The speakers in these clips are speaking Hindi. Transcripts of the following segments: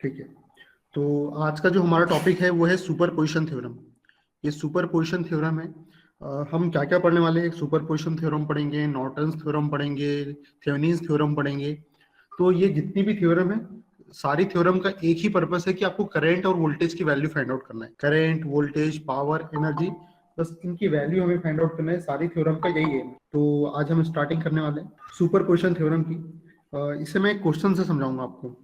ठीक है। तो आज का जो हमारा टॉपिक है वो है सुपरपोजिशन थ्योरम। ये सुपरपोजिशन थ्योरम है। हम क्या क्या पढ़ने वाले हैं? एक सुपरपोजिशन थ्योरम पढ़ेंगे, नॉर्टन्स थ्योरम पढ़ेंगे, थेवेनिन्स थ्योरम पढ़ेंगे। तो ये जितनी भी थ्योरम है, सारी थ्योरम का एक ही पर्पस है कि आपको करंट और वोल्टेज की वैल्यू फाइंड आउट करना है। करंट, वोल्टेज, पावर, एनर्जी, बस इनकी वैल्यू हमें फाइंड आउट करना है। सारी थ्योरम का यही है। तो आज हम स्टार्टिंग करने वाले हैं सुपरपोजिशन थ्योरम की। इसे मैं एक क्वेश्चन से समझाऊंगा आपको।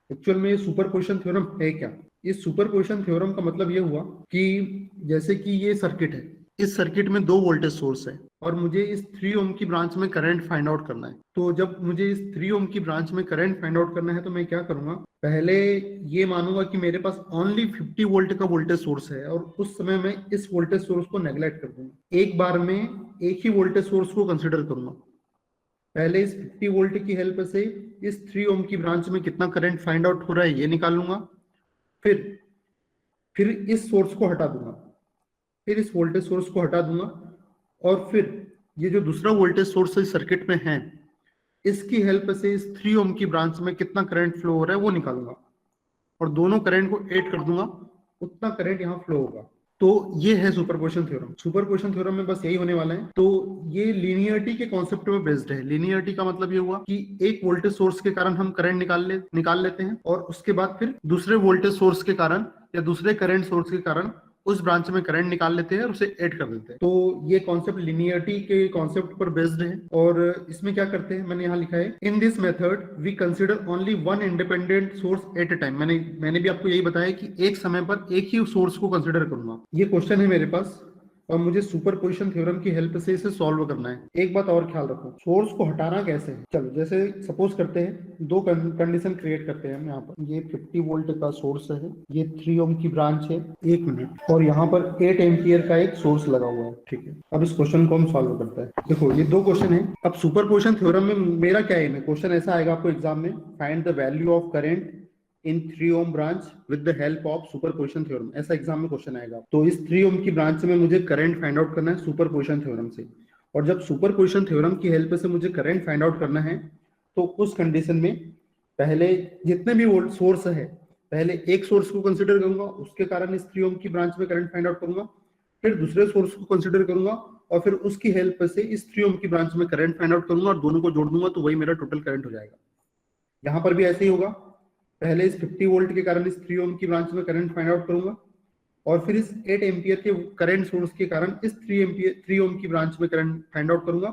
एक्चुअल में ये सुपरपोजिशन थ्योरम है क्या? इस सुपरपोजिशन थ्योरम का मतलब ये हुआ कि जैसे कि ये सर्किट है, इस सर्किट में दो वोल्टेज सोर्स है और मुझे इस 3 ओम की ब्रांच में करंट फाइंड आउट करना है। तो जब मुझे इस 3 ओम की ब्रांच में करंट फाइंड आउट करना है तो मैं क्या करूंगा? पहले ये मानूंगा कि मेरे पास ओनली 50 वोल्ट का वोल्टेज सोर्स है और उस समय मैं इस वोल्टेज सोर्स को नेग्लेक्ट कर दूंगा। एक बार में एक ही वोल्टेज सोर्स को कंसिडर करूंगा। पहले इस 50 वोल्ट की हेल्प से इस 3 ओम की ब्रांच में कितना करंट फाइंड आउट हो रहा है ये निकाल लूंगा। फिर फिर इस सोर्स को हटा दूंगा, फिर इस वोल्टेज सोर्स को हटा दूंगा और फिर ये जो दूसरा वोल्टेज सोर्स इस सर्किट में है, इसकी हेल्प से इस 3 ओम की ब्रांच में कितना करंट फ्लो हो रहा है वो निकालूंगा और दोनों करंट को ऐड कर दूंगा, उतना करंट यहाँ फ्लो होगा। तो ये है सुपरपोजिशन थ्योरम। सुपरपोजिशन थ्योरम में बस यही होने वाला है। तो ये लीनियरिटी के कॉन्सेप्ट पे बेस्ड है। लीनियरिटी का मतलब ये हुआ कि एक वोल्टेज सोर्स के कारण हम करंट निकाल लेते हैं और उसके बाद फिर दूसरे वोल्टेज सोर्स के कारण या दूसरे करंट सोर्स के कारण उस ब्रांच में करंट निकाल लेते हैं और उसे ऐड कर देते हैं। तो ये कॉन्सेप्ट लिनियरिटी के कॉन्सेप्ट पर बेस्ड है। और इसमें क्या करते हैं, मैंने यहाँ लिखा है, in this method we consider only one independent source at a time. मैंने भी आपको यही बताया कि एक समय पर एक ही सोर्स को कंसिडर करूंगा। ये क्वेश्चन है मेरे पास और मुझे सुपरपोजिशन थ्योरम की हेल्प से इसे सॉल्व करना है। एक बात और ख्याल रखो, सोर्स को हटाना कैसे है। चलो जैसे सपोज करते हैं, दो कंडीशन क्रिएट करते हैं हम यहाँ पर। ये 50 वोल्ट का सोर्स है, ये 3 ओम की ब्रांच है, 1 मिनट, और यहाँ पर 8 एम्पियर का एक सोर्स लगा हुआ है। ठीक है, अब इस क्वेश्चन को हम सॉल्व करते हैं। देखो ये दो क्वेश्चन है। अब सुपरपोजिशन थ्योरम में मेरा क्या है, क्वेश्चन ऐसा आएगा आपको एग्जाम में, find the value of current in 3 ohm branch with the help of superposition theorem. ऐसा एग्जाम में क्वेश्चन आएगा। तो इस 3 ओम की ब्रांच में मुझे करंट फाइंड आउट करना है सुपरपोजिशन थ्योरम से। और जब सुपरपोजिशन थ्योरम की हेल्प से मुझे करंट फाइंड आउट करना है तो उस कंडीशन में पहले जितने भी वोल्ट सोर्स है, पहले एक सोर्स को कंसिडर करूंगा, उसके कारण इस 3 ओम की ब्रांच में करंट फाइंड आउट करूंगा। फिर दूसरे सोर्स को कंसिडर करूंगा और फिर उसकी हेल्प से इस 3 ओम की ब्रांच में करंट फाइंड आउट करूंगा और दोनों को जोड़ दूंगा, तो वही मेरा टोटल करंट हो जाएगा। यहाँ पर भी ऐसे ही होगा। पहले इस 50 वोल्ट के कारण इस 3 ओम की ब्रांच में करंट फाइंड आउट करूंगा और फिर इस 8 एम्पियर के करंट सोर्स के कारण इस 3 ओम की ब्रांच में करंट फाइंड आउट करूंगा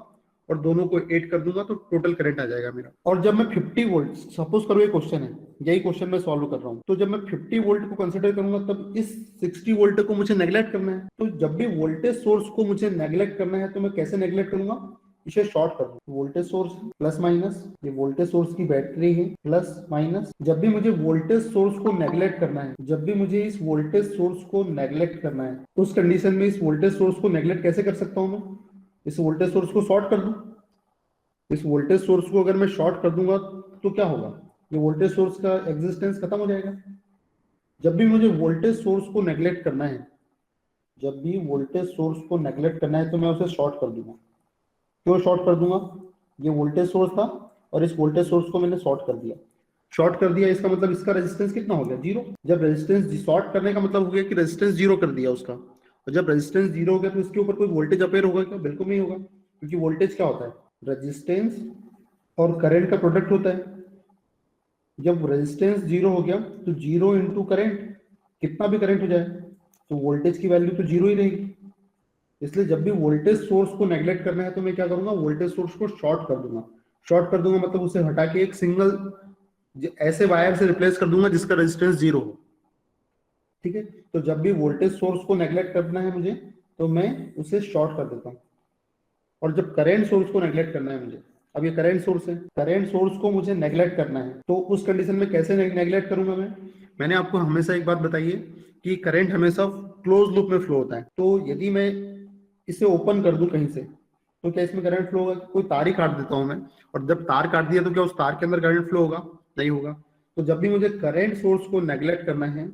और दोनों को ऐड कर दूंगा, तो टोटल करंट आ जाएगा मेरा। और जब मैं 50 वोल्ट, सपोज करो ये क्वेश्चन है, यही क्वेश्चन मैं सॉल्व कर रहा हूँ, तो जब मैं 50 वोल्ट को कंसिडर करूंगा तब इस 60 वोल्ट को मुझे नेग्लेक्ट करना है। तो जब भी वोल्टेज सोर्स को मुझे नेग्लेक्ट करना है तो मैं कैसे नेग्लेक्ट करूंगा? इसे शॉर्ट कर दो। वोल्टेज सोर्स प्लस माइनस, ये वोल्टेज सोर्स की बैटरी है, प्लस माइनस। जब भी मुझे वोल्टेज सोर्स को नेग्लेक्ट करना है, जब भी मुझे इस वोल्टेज सोर्स को नेग्लेक्ट करना है, उस कंडीशन में इस वोल्टेज सोर्स को नेग्लेक्ट कैसे कर सकता हूं मैं? इस वोल्टेज सोर्स को शॉर्ट कर दूं। इस वोल्टेज सोर्स को अगर मैं शॉर्ट कर दूंगा तो क्या होगा? ये वोल्टेज सोर्स का एग्जिस्टेंस खत्म हो जाएगा। जब भी मुझे वोल्टेज सोर्स को नेग्लेक्ट करना है, जब भी वोल्टेज सोर्स को नेग्लेक्ट करना है तो मैं उसे शॉर्ट कर दूंगा। क्यों शॉर्ट कर दूंगा? ये वोल्टेज सोर्स था और इस वोल्टेज सोर्स को मैंने शॉर्ट कर दिया। शॉर्ट कर दिया इसका मतलब इसका रेजिस्टेंस कितना हो गया? जीरो। जब रेजिस्टेंस शॉर्ट करने का मतलब हो गया कि रेजिस्टेंस जीरो कर दिया उसका, और जब रेजिस्टेंस जीरो हो गया तो इसके ऊपर कोई वोल्टेज अपेयर होगा क्या? बिल्कुल नहीं होगा, क्योंकि वोल्टेज क्या होता है? रेजिस्टेंस और करंट का प्रोडक्ट होता है। जब रेजिस्टेंस जीरो हो गया तो जीरो इंटू करंट, कितना भी करंट हो जाए तो वोल्टेज की वैल्यू तो जीरो ही रहेगी। इसलिए जब भी वोल्टेज सोर्स को नेग्लेक्ट करना है तो मैं क्या करूंगा? वोल्टेज सोर्स को शॉर्ट कर दूंगा। शॉर्ट कर दूंगा मतलब उसे हटा के एक सिंगल ऐसे वायर से रिप्लेस कर दूंगा जिसका रेजिस्टेंस जीरो हो। ठीक है, तो जब भी वोल्टेज सोर्स को नेग्लेक्ट करना है मुझे तो मैं उसे शॉर्ट कर देता हूँ। और जब करंट सोर्स को नेग्लेक्ट करना है मुझे, अब ये करंट सोर्स है, करंट सोर्स को मुझे नेग्लेक्ट करना है, तो उस कंडीशन में कैसे नेग्लेक्ट करूंगा मैं? मैंने आपको हमेशा एक बात बताई है कि करंट हमेशा क्लोज लूप में फ्लो होता है। तो यदि मैं इसे ओपन कर दूं कहीं से तो क्या इसमें करंट फ्लो होगा? कोई तार ही काट देता हूं मैं, और जब तार काट दिया तो क्या उस तार के अंदर करंट फ्लो होगा? नहीं होगा। तो जब भी मुझे करंट सोर्स को नेग्लेक्ट करना है,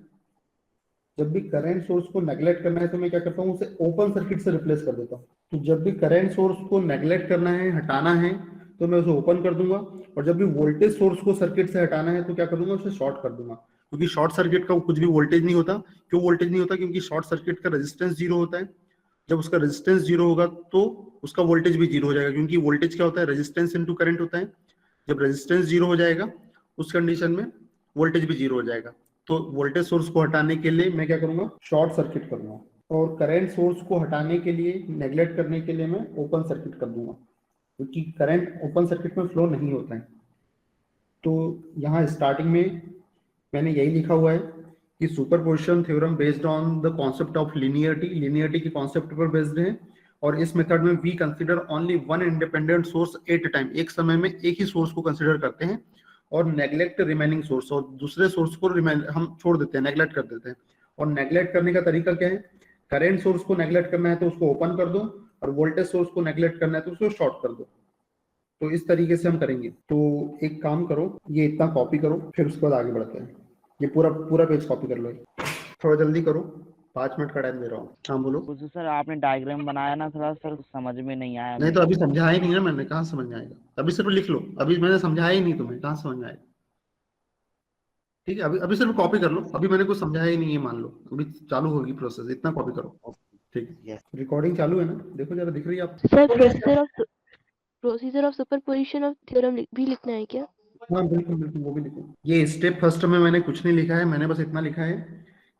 जब भी करंट सोर्स को नेग्लेक्ट करना है तो मैं क्या करता हूँ? उसे ओपन सर्किट से रिप्लेस कर देता हूँ। तो जब भी करंट सोर्स को नेग्लेक्ट करना है, हटाना है, तो मैं उसे ओपन कर दूंगा। और जब भी वोल्टेज सोर्स को सर्किट से हटाना है तो क्या कर दूंगा? उसे शॉर्ट कर दूंगा। क्योंकि शॉर्ट सर्किट का कुछ भी वोल्टेज नहीं होता। क्यों वोल्टेज नहीं होता? क्योंकि शॉर्ट सर्किट का रेजिस्टेंस जीरो होता है। जब उसका रेजिस्टेंस जीरो होगा तो उसका वोल्टेज भी जीरो हो जाएगा, क्योंकि वोल्टेज क्या होता है? रेजिस्टेंस इनटू करंट होता है। जब रेजिस्टेंस जीरो हो जाएगा उस कंडीशन में वोल्टेज भी जीरो हो जाएगा। तो वोल्टेज सोर्स को हटाने के लिए मैं क्या करूंगा? शॉर्ट सर्किट करूंगा। और करंट सोर्स को हटाने के लिए, नेग्लेक्ट करने के लिए मैं ओपन सर्किट कर दूंगा, क्योंकि करंट ओपन सर्किट में फ्लो नहीं होता है। तो यहाँ स्टार्टिंग में मैंने यही लिखा हुआ है कि superposition theorem based on the concept of linearity, linearity के कॉन्सेप्ट पर बेस्ड है। और इस मेथड में we consider only one independent source at time, एक समय में एक ही सोर्स को कंसीडर करते हैं और नेग्लेक्ट रिमेनिंग सोर्स, और दूसरे सोर्स को हम छोड़ देते हैं, नेग्लेक्ट कर देते हैं। और नेग्लेक्ट करने का तरीका क्या है? करेंट सोर्स को नेग्लेक्ट करना है तो उसको ओपन कर दो, और वोल्टेज सोर्स को नेग्लेक्ट करना है तो उसको शॉर्ट कर दो। तो इस तरीके से हम करेंगे। तो एक काम करो, ये इतना कॉपी करो, फिर उसके बाद आगे बढ़ते हैं। ये पूरा पूरा पेज कॉपी कर लो, थोड़ा जल्दी करो, 5 मिनट का टाइम दे रहा हूँ। हाँ बोलो। कुछ सर आपने डायग्राम बनाया ना, थोड़ा सर समझ में नहीं आया नहीं तो मेरे अभी को। समझाया ही नहीं ना मैंने, कहाँ समझ में आएगा? अभी सिर्फ लिख लो, अभी मैंने समझाया ही नहीं तुम्हें, कहाँ समझ में आएगा? ठीक है, अभी अभी सिर्फ कॉपी कर लो, अभी मैंने कुछ समझाया ही नहीं है मान लो, अभी चालू होगी प्रोसेस, इतना कॉपी करो। ठीक है, यस। रिकॉर्डिंग चालू है ना? देखो जरा, दिख रही है आप? Sir procedure of superposition of theorem भी लिखना है क्या? हाँ बिल्कुल बिल्कुल, वो भी लिखो। ये स्टेप फर्स्ट में मैंने कुछ नहीं लिखा है, मैंने बस इतना लिखा है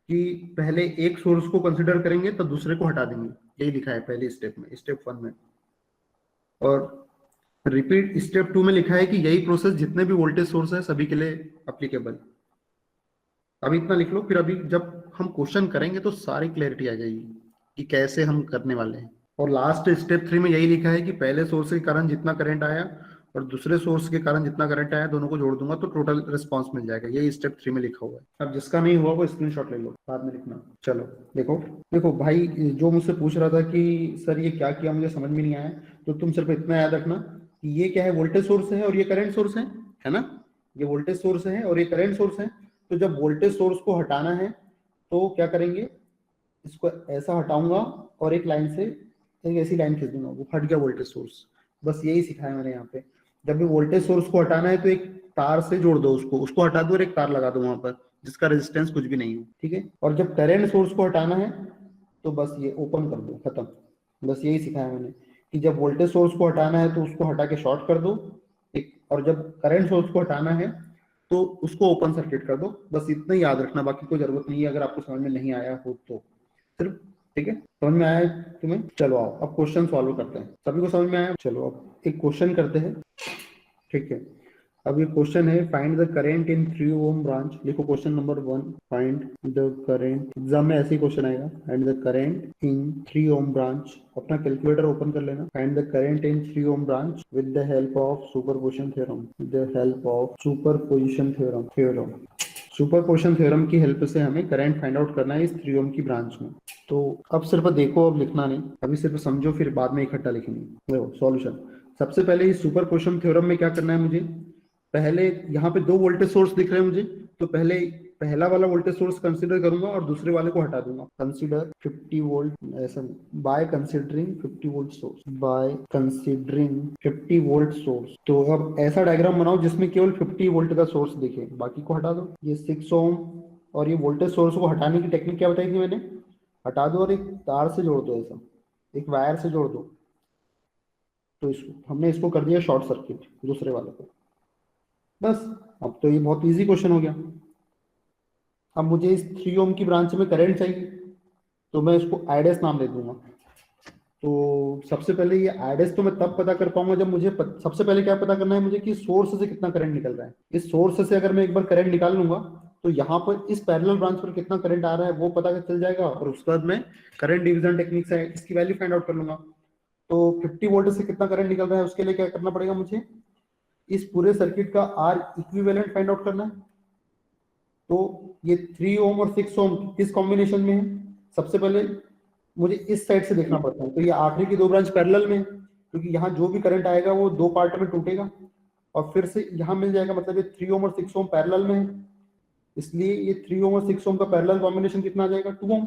कि पहले एक सोर्स को कंसिडर करेंगे तो दूसरे को हटा देंगे, यही लिखा है पहले स्टेप में, स्टेप 1 में। और रिपीट स्टेप 2 में लिखा है कि यही प्रोसेस जितने भी वोल्टेज सोर्स है सभी के लिए अप्लीकेबल। अभी इतना लिख लो, फिर अभी जब हम क्वेश्चन करेंगे तो सारी क्लैरिटी आ जाएगी कि कैसे हम करने वाले हैं। और लास्ट स्टेप 3 में यही लिखा है कि पहले सोर्स के कारण जितना करंट आया और दूसरे सोर्स के कारण जितना करंट आया, दोनों को जोड़ दूंगा तो टोटल रिस्पांस मिल जाएगा। यही स्टेप 3 में लिखा हुआ है। अब जिसका नहीं हुआ वो स्क्रीनशॉट ले लो, बाद में लिखना। चलो देखो, देखो भाई, जो मुझसे पूछ रहा था कि सर ये क्या किया, मुझे समझ में नहीं आया, तो तुम सिर्फ इतना याद रखना कि ये क्या है? वोल्टेज सोर्स है और ये करंट सोर्स है ना? ये वोल्टेज सोर्स है और ये करंट सोर्स है। तो जब वोल्टेज सोर्स को हटाना है तो क्या करेंगे? इसको ऐसा हटाऊंगा और एक लाइन से एक ऐसी लाइन खींच दूंगा, वो हट गया वोल्टेज सोर्स। बस यही सिखाया मैंने यहाँ पे। जब भी वोल्टेज सोर्स को हटाना है तो एक तार से जोड़ दो, उसको हटा दो और एक तार लगा दो वहां पर, जिसका रेजिस्टेंस कुछ भी नहीं हो। ठीक है? और जब करंट सोर्स को हटाना है तो बस ये ओपन कर दो, खत्म। बस यही सिखाया मैंने कि जब वोल्टेज सोर्स को हटाना है तो उसको हटा के शॉर्ट कर दो एक, और जब करंट सोर्स को हटाना है तो उसको ओपन सर्किट कर दो। बस इतना ही याद रखना, बाकी कोई जरूरत नहीं है अगर आपको समझ में नहीं आया हो तो सिर्फ। ठीक है, समझ में आया तुम्हें? चलो आओ अब क्वेश्चन सॉल्व करते हैं। सभी को समझ में आया? चलो अब एक क्वेश्चन करते हैं। ठीक है, अब ये क्वेश्चन है, find the current in 3 ohm branch. लिखो question number 1, find the current. Exam में ऐसे ही क्वेश्चन आएगा, find the current in 3 ohm branch. अपना कैलकुलेटर ओपन कर लेना। Find the current in 3 ohm branch with the help of superposition theorem, with the help of superposition theorem. Superposition theorem की हेल्प से हमें करंट फाइंड आउट करना है इस 3 ओम की ब्रांच में। तो अब सिर्फ देखो, अब लिखना नहीं, अभी सिर्फ समझो, फिर बाद में इकट्ठा लिखेंगे। देखो सॉल्यूशन, सबसे पहले इस सुपरपोजिशन थ्योरम में क्या करना है मुझे? पहले यहाँ पे 2 वोल्टेज सोर्स दिख रहे हैं मुझे, तो पहले पहला वाला वोल्टेज सोर्स कंसीडर करूंगा और दूसरे वाले को हटा दूंगा। कंसीडर 50 वोल्ट, ऐसा by considering 50 volt source, by considering 50 volt source. तो अब ऐसा डायग्राम बनाओ जिसमें केवल 50 वोल्ट का सोर्स दिखे, बाकी को हटा दो। ये 6 ओम और ये वोल्टेज सोर्स को हटाने की टेक्निक क्या बताई थी मैंने? हटा दो और एक तार से जोड़ दो, ऐसा एक वायर से जोड़ दो। तो इसको हमने इसको कर दिया शॉर्ट सर्किट दूसरे वाले को। बस, अब तो ये बहुत इजी क्वेश्चन हो गया। अब मुझे इस 3 ओम की ब्रांच में करंट चाहिए, तो मैं इसको आईडेस नाम दे दूंगा। तो सबसे पहले ये आईडेस तो मैं तब पता कर पाऊंगा जब मुझे सबसे पहले क्या पता करना है मुझे कि सोर्स से कितना करंट निकल रहा है। इस सोर्स से अगर मैं एक बार करंट निकाल लूंगा तो यहाँ पर इस पैरेलल ब्रांच पर कितना करंट आ रहा है वो पता चल जाएगा, और उसके बाद मैं करंट डिवीजन टेक्निक से इसकी वैल्यू फाइंड आउट कर लूंगा। तो 50 वोल्ट से कितना करंट निकल रहा है उसके लिए क्या करना पड़ेगा मुझे? इस पूरे सर्किट का आर इक्विवेलेंट फाइंड आउट करना है। तो ये 3 ओम और 6 ओम किस कॉम्बिनेशन में है? सबसे पहले मुझे इस साइड से देखना पड़ता है। तो ये आखिरी की 2 ब्रांच पैरेलल में, क्योंकि यहाँ जो भी करंट आएगा वो 2 पार्ट में टूटेगा और फिर से यहाँ मिल जाएगा, मतलब ये 3 ओम और 6 ओम पैरेलल में है, इसलिए ये 3 ओम और 6 ओम का पैरेलल कॉम्बिनेशन कितना आ जाएगा? 2 ओम।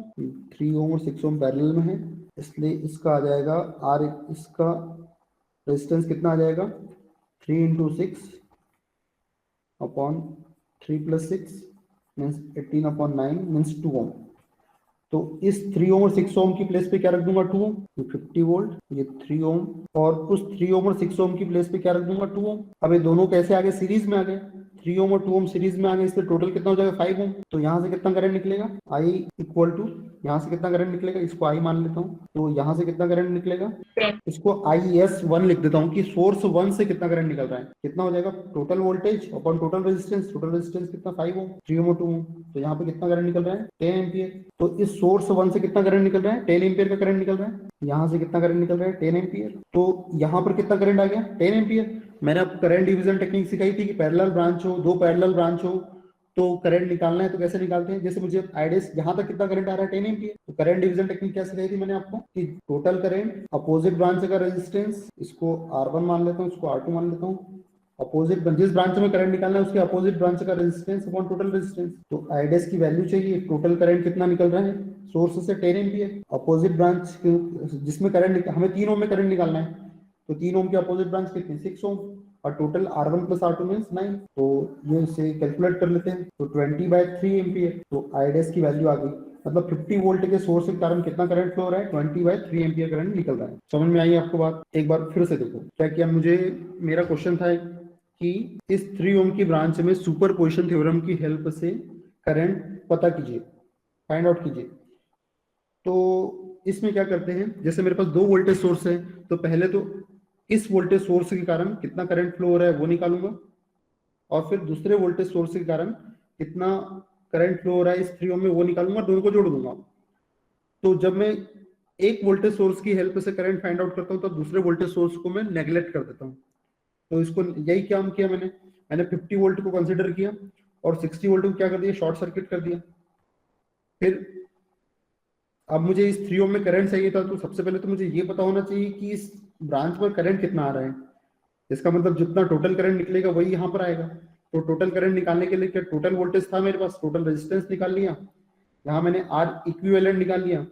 3 ओम और 6 ओम पैरेलल में है, इसलिए इसका आ जाएगा आर, इसका रेजिस्टेंस कितना आ जाएगा? 3 × 6 अपॉन 3 + 6 मीन्स 18/9 मीन्स 2 ओम। तो इस 3 ओम और 6 ओम की प्लेस पे क्या रख दूंगा 2 ओम, ये 50 वोल्ट, ये 3 ओम, और उस 3 ओम और 6 ओम की प्लेस पे क्या रख दूंगा 2 ओम। अब ये दोनों कैसे आ गए, सीरीज में आ गए, 3 ओम और 2 ओम सीरीज में आ गए, इसलिए टोटल कितना हो जाएगा 5 ओम। तो यहाँ से कितना करंट निकलेगा, आई इक्वल टू, यहाँ से कितना करंट निकलेगा, इसको आई मान लेता हूँ, तो यहाँ से कितना करंट निकलेगा, इसको IS1 लिख देता हूँ कि सोर्स 1 से कितना करंट निकल रहा है, कितना हो जाएगा total voltage upon total resistance, total resistance कितना 5 ओम, 3 ओम और 2 ओम, तो यहाँ पे कितना करंट निकल रहा है 10 एम्पियर। तो इस सोर्स 1 से कितना करंट निकल रहा है 10 एम्पियर का करंट निकल रहा है, यहाँ से कितना करंट निकल रहा है 10 एम्पियर, तो यहाँ पर कितना करंट आ गया 10 एम्पियर। मैंने आपको करंट डिवीजन टेक्निक सिखाई थी कि पैरेलल ब्रांच हो, 2 पैरेलल ब्रांच हो तो करंट निकालना है तो कैसे निकालते हैं, जैसे मुझे आईडीएस यहाँ तक कितना करंट आ रहा है 10 एम्पियर, तो करंट डिवीजन टेक्निक क्या सिखाई थी मैंने आपको कि टोटल करंट अपोजिट ब्रांच का रेजिस्टेंस, इसको R1 मान लेता हूँ, इसको R2 मान लेता हूँ, अपोजिट जिस ब्रांच में करंट निकालना है उसके अपोजिट ब्रांच का रेजिस्टेंस अपॉन टोटल रेजिस्टेंस। तो आईडीएस की वैल्यू चाहिए, टोटल करंट कितना निकल रहा है सोर्स से 10 एम्पियर, अपोजिट ब्रांच जिसमें करंट हमें 3 ओम में करंट निकालना है, तो 3 ओम की अपोजिट ब्रांच कितनी 6 ओम, और total R1 plus R2 means 9, तो ये इसे कैलकुलेट कर लेते हैं, तो 20/3 एम्पियर, तो आईडीएस की वैल्यू आ गई, मतलब 50 वोल्ट के सोर्स के कारण कितना करंट फ्लो हो रहा है 20/3 एम्पियर करंट निकल रहा है। समझ में आई आपको बात, एक बार फिर से देखो क्या किया मुझे, मेरा क्वेश्चन था कि इस 3 ओम की ब्रांच में सुपरपोजिशन थ्योरम की हेल्प से करंट पता कीजिए, फाइंड आउट कीजिए। तो इसमें क्या करते हैं, जैसे मेरे पास 2 वोल्टेज सोर्स है, तो पहले तो इस वोल्टेज सोर्स के कारण कितना करंट फ्लो हो रहा है वो निकालूंगा, और फिर दूसरे वोल्टेज सोर्स के कारण कितना करंट फ्लो हो रहा है इस 3 ओम में वो निकालूंगा, दोनों को जोड़ दूंगा। तो जब मैं एक वोल्टेज सोर्स की हेल्प से करंट फाइंड आउट करता हूँ तो दूसरे वोल्टेज सोर्स को मैं नेग्लेक्ट कर देता हूँ। तो इसको यही काम किया मैंने 50 वोल्ट को कंसिडर किया और 60 वोल्ट को क्या कर दिया शॉर्ट सर्किट कर दिया। फिर अब मुझे इस 3 ओम में करंट चाहिए था, तो सबसे पहले तो मुझे ये पता होना चाहिए कि इस ब्रांच पर करंट कितना आ रहा है, इसका मतलब जितना टोटल करंट निकलेगा वही यहाँ पर आएगा। तो टोटल करंट निकालने के लिए क्या टोटल वोल्टेज था मेरे पास, टोटल रेजिस्टेंस निकाल लिया, यहाँ मैंने R इक्विवेलेंट निकाल लिया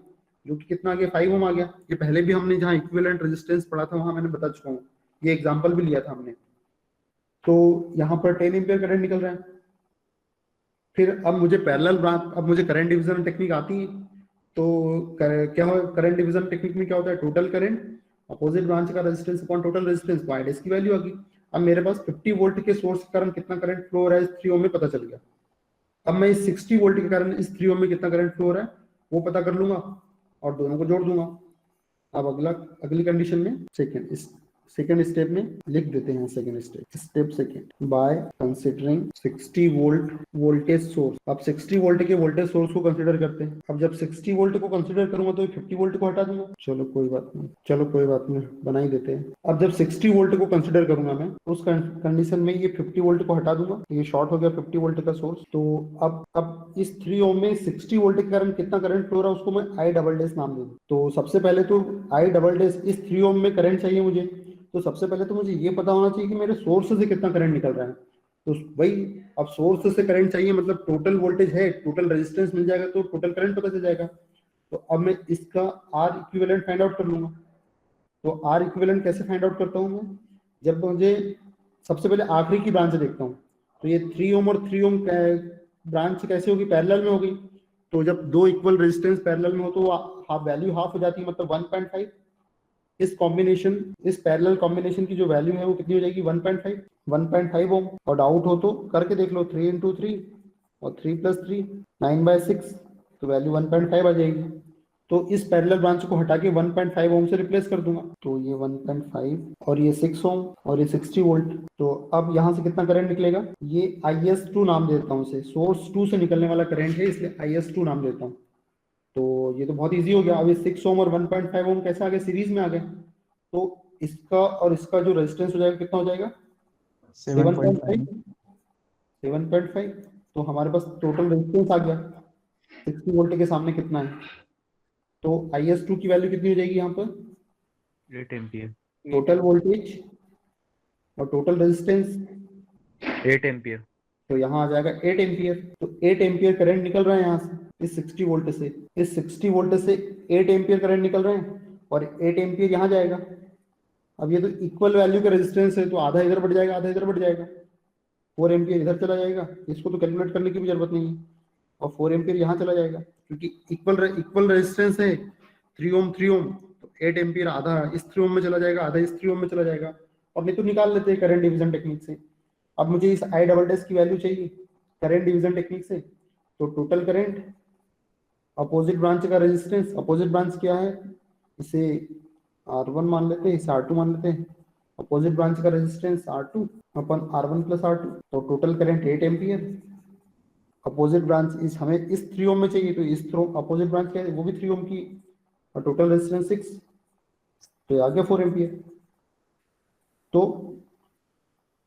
जो कि कितना आ गया 5 ओम आ गया। ये पहले भी हमने जहाँ इक्विवेलेंट रेजिस्टेंस पढ़ा था वहां मैंने बता चुका हूँ, ये एग्जाम्पल भी लिया था हमने। तो यहाँ पर 10 एम्पियर करंट निकल रहा है। फिर अब मुझे पैरेलल ब्रांच, अब मुझे करंट डिवीजन टेक्निक आती है, तो क्या हो करंट डिवीजन टेक्निक में क्या होता है, टोटल करंट अपोजिट ब्रांच का resistance upon total resistance, IDs की वैल्यू आ गई। अब मेरे पास 50 वोल्ट के सोर्स के कारण कितना करंट फ्लो हो रहा है इस 3 ओम में पता चल गया। अब मैं इस 60 वोल्ट के कारण इस 3 ओम में कितना करंट फ्लो हो रहा है वो पता कर लूंगा और दोनों को जोड़ दूंगा। अब अगली कंडीशन में सेकेंड स्टेप में लिख देते हैं, second step second by considering 60 volt voltage source. अब 60 वोल्ट के वोल्टेज सोर्स को कंसिडर करते हैं। अब जब 60 वोल्ट को कंसिडर करूंगा तो 50 वोल्ट को हटा दूंगा, चलो कोई बात नहीं बना ही देते हैं। अब जब 60 वोल्ट को कंसिडर करूंगा मैं उस कंडीशन में ये 50 वोल्ट को हटा दूंगा, ये शॉर्ट हो गया 50 वोल्ट का सोर्स। तो अब इस 3 ओम में 60 वोल्ट के कारण कितना करंट फ्लो हो रहा है उसको मैं I" नाम दूंगा। तो सबसे पहले तो I" इस 3 ओम में करंट चाहिए मुझे, तो सबसे पहले तो मुझे ये पता होना चाहिए कि मेरे सोर्स से कितना करंट निकल रहा है। तो भाई अब सोर्स से करंट चाहिए मतलब टोटल वोल्टेज है, टोटल रेजिस्टेंस मिल जाएगा तो टोटल करंट पता चल जाएगा। तो अब मैं इसका R इक्विवेलेंट फाइंड आउट कर लूंगा। तो R इक्विवेलेंट कैसे फाइंड आउट करता हूँ मैं, जब मुझे सबसे पहले आखिरी की ब्रांच देखता हूँ, तो ये 3 ओम और 3 ओम ब्रांच कैसे होगी, पैरेलल में होगी। तो जब 2 इक्वल रेजिस्टेंस पैरेलल में हो तो वैल्यू हाफ हो जाती है, मतलब 1.5। इस पैरेलल कॉम्बिनेशन की जो वैल्यू है वो कितनी हो जाएगी 1.5 ओम। और डाउट हो तो करके देख लो, 3 × 3 और 3 + 3 9/6, तो वैल्यू 1.5 आ जाएगी। तो इस पैरेलल ब्रांच को हटा के 1.5 ओम से रिप्लेस कर दूंगा, तो ये 1.5 और ये 6 ओम और ये 60 वोल्ट। तो अब यहाँ से कितना करंट निकलेगा, ये IS2 नाम देता हूँ, सोर्स 2 से निकलने वाला करंट है इसलिए IS2 नाम देता हूँ। तो ये तो बहुत इजी हो गया। अब ये 6 ओम और 1.5 ओम कैसे आ गए, सीरीज में आ गए। तो इसका और इसका जो रेजिस्टेंस हो जाएगा कितना हो जाएगा 7.5। तो हमारे पास टोटल रेजिस्टेंस आ गया 60 वोल्ट के सामने कितना है। तो IS2 की वैल्यू कितनी हो जाएगी यहाँ पर 8 एम्पियर, टोटल वोल्टेज और टोटल रेजिस्टेंस 8 एम्पियर। तो यहाँ आ जाएगा 8 एम्पियर। तो 8 एम्पियर करंट निकल रहा है यहाँ से इस 60 वोल्ट से, 8 एम्पियर करंट निकल रहे हैं और 8 एम्पियर यहाँ जाएगा। अब ये तो इक्वल वैल्यू का रेजिस्टेंस है तो आधा इधर बढ़ जाएगा आधा इधर बढ़ जाएगा, 4 एम्पियर इधर चला जाएगा। इसको तो कैलकुलेट करने की भी जरूरत नहीं है, और 4 एम्पियर यहाँ चला जाएगा, क्योंकि इक्वल रेजिस्टेंस है 3 ओम 3 ओम, तो 8 एम्पियर आधा इस 3 ओम में चला जाएगा, आधा इस 3 ओम में चला जाएगा। और नहीं तो निकाल लेते हैं करंट डिवीजन टेक्निक से। अब मुझे इस आई डबल डैश की वैल्यू चाहिए करंट डिवीजन टेक्निक से, तो टोटल करंट अपोजिट ब्रांच का रेजिस्टेंस, अपोजिट ब्रांच क्या है, इसे R1 मान लेते हैं, इसे R2 मान लेते हैं। अपोजिट ब्रांच का रेजिस्टेंस R2 अपन R1 प्लस R2, तो total current 8 ampere. Opposite branch इस हमें इस 3 ओम में चाहिए, तो इस अपोजिट ब्रांच क्या है, वो भी 3 ओम की, और टोटल रेजिस्टेंस 6, तो आ गया 4 एम्पियर। तो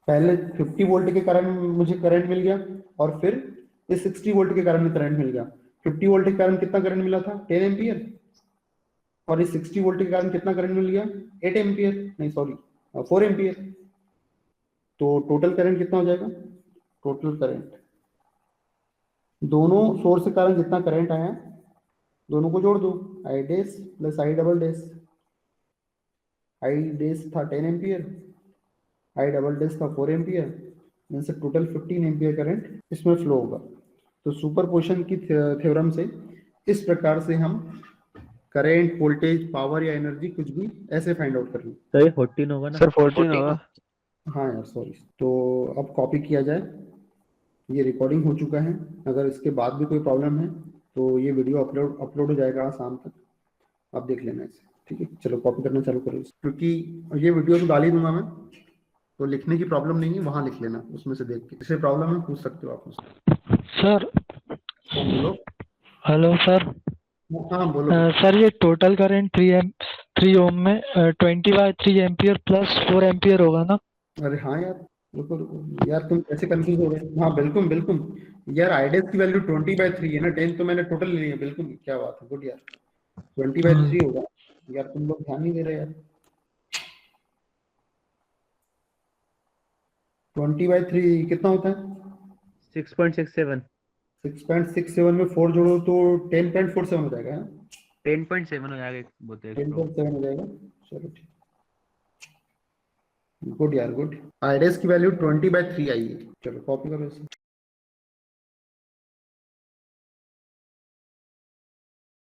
पहले 50 वोल्ट के कारण मुझे करंट मिल गया, और फिर इस 60 वोल्ट के कारण करंट मिल गया। 50 वोल्ट के कारण कितना करंट मिला था, 10 एम्पियर, और इस 60 वोल्ट के कारण कितना करंट मिल गया, 8 एम्पियर, नहीं सॉरी 4 एम्पियर। तो टोटल करंट कितना हो जाएगा, टोटल करंट दोनों सोर्स के कारण जितना करंट आया दोनों को जोड़ दो, I dash plus I double dash. I dash था 10 एम्पियर, आई डबल डैश था 4 एम्पियर, इनसे टोटल 15 एम्पियर करंट इसमें फ्लो होगा। तो सुपरपोजिशन की थ्योरम से इस प्रकार से हम करंट, वोल्टेज, पावर या एनर्जी कुछ भी ऐसे फाइंड आउट कर लें। तो ये 14 होगा ना? सर 14 होगा। हाँ यार सॉरी। तो अब कॉपी किया जाए, ये रिकॉर्डिंग हो चुका है। अगर इसके बाद भी कोई प्रॉब्लम है तो ये वीडियो अपलोड हो जाएगा आज शाम तक, आप देख लेना इसे, ठीक है। चलो कॉपी करना चालू करो, क्योंकि ये वीडियो तो डाल ही दूंगा मैं, तो लिखने की प्रॉब्लम नहीं है, वहां लिख लेना उसमें से देख के, इसे प्रॉब्लम है पूछ सकते हो आप मुझसे। सर बोलो। Hello sir. हाँ बोलो। सर ये टोटल करंट 3 ओम में 20/3 एम्पियर प्लस 4 एम्पियर होगा ना? अरे हाँ यार, रुको रुको यार, तुम कैसे कंफ्यूज हो गए। हाँ बिल्कुल बिल्कुल यार, आईडेस की वैल्यू 20/3 है ना, 10 तो मैंने टोटल ले लिया, बिल्कुल क्या बात है, गुड यार, 20/3 होगा यार, तुम लोग ध्यान नहीं दे रहे यार। 20/3 कितना होता है, 6.67। 6.67 में 4 जोड़ो तो 10.47 हो जाएगा, 10.7 हो जाएगा, बोलते हैं 10.7 हो जाएगा। चलो ठीक, गुड यार गुड। आईडेस की वैल्यू 20/3 आई है। चलो कॉपी करो इसे।